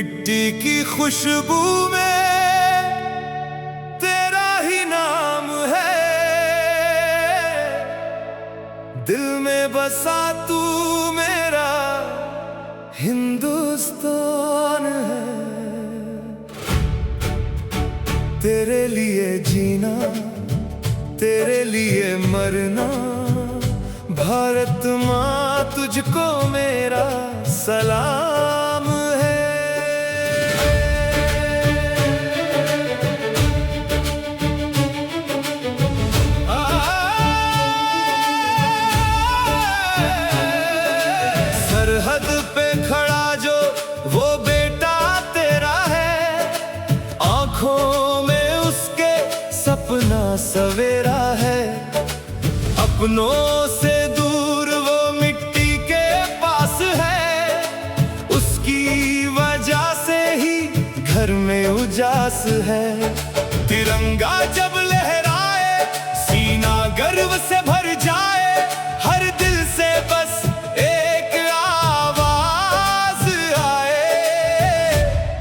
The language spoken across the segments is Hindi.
मिट्टी की खुशबू में तेरा ही नाम है, दिल में बसा तू मेरा हिंदुस्तान है। तेरे लिए जीना, तेरे लिए मरना, भारत माँ तुझको मेरा सलाम है। सरहद पे खड़ा जो वो बेटा तेरा है, आंखों में उसके सपना सवेरा है। अपनों से दूर वो मिट्टी के पास है, उसकी वजह से ही घर में उजास है। तिरंगा जब लहराए सीना गर्व से भर जाए, हर दिल से बस एक आवाज आए,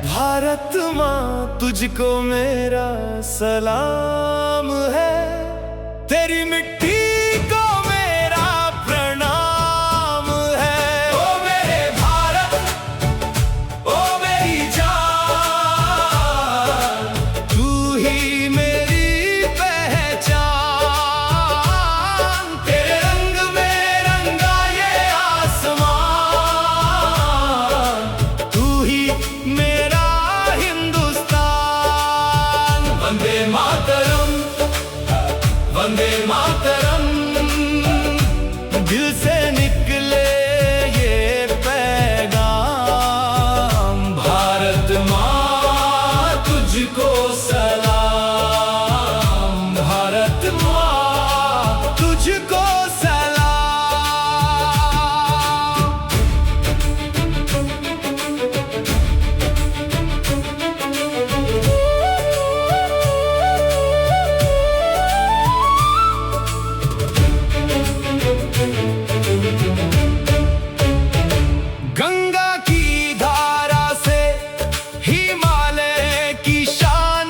भारत माँ तुझको मेरा सलाम है। तेरी मिट्टी को मेरा प्रणाम है। ओ मेरे भारत, ओ मेरी जान, तू ही मेरी पहचान। तेरे रंग में रंगा ये आसमान, तू ही मेरा हिंदुस्तान। वंदे मातरम, वंदे मातरम, दिल से निकले ये पैगाम। भारत माँ तुझको सलाम, भारत माँ तुझको सलाम। गंगा की धारा से हिमालय की शान,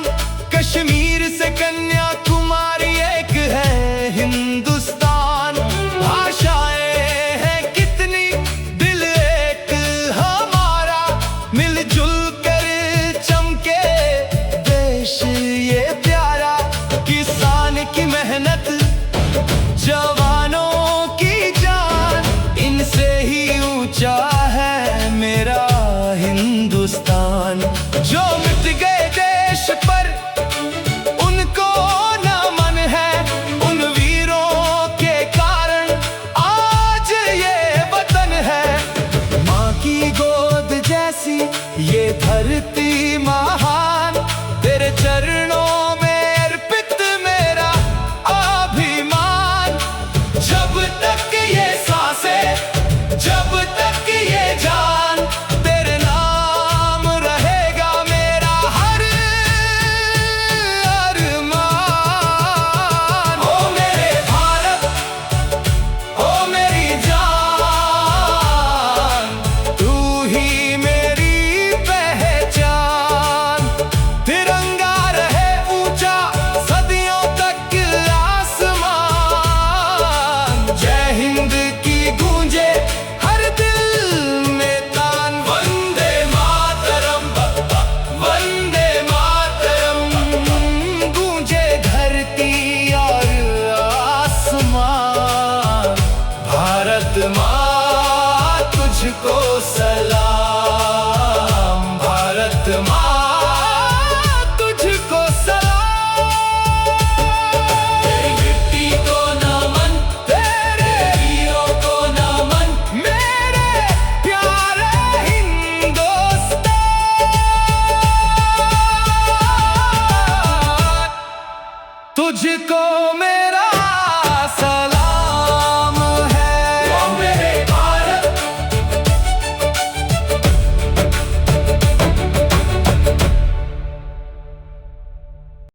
कश्मीर से कन्याकुमारी एक है हिंदुस्तान। भाषाएं हैं कितनी, दिल एक हमारा, मिलजुल कर चमके देश ये प्यारा। किसान की मेहनत, जवानों की जान, इनसे ही ऊंचा है मेरा हिंदुस्तान। जो मिट गए देश पर उनको नमन है, उन वीरों के कारण आज ये वतन है। माँ की गोद जैसी ये धरती महान, तेरे चरणों में अर्पित मेरा अभिमान। जब तक ये सांसें, जब तक ये जान, तेरे नाम रहेगा मेरा हर अरमान। ओ मेरे भारत, ओ मेरी जान, तू ही मेरी पहचान। तिरंगा रहे ऊंचा सदियों तक आसमान, जय हिंद की गूंजे हर दिल में तान। वंदे मातरम, वंदे मातरम, गूंजे धरती और आसमान। भारत माँ तुझको सलाम, भारत माँ तुझको सलाम। तेरी मिट्टी को नमन, तेरे वीरों को नमन, मेरे प्यारे हिंदुस्तान, तुझको मैं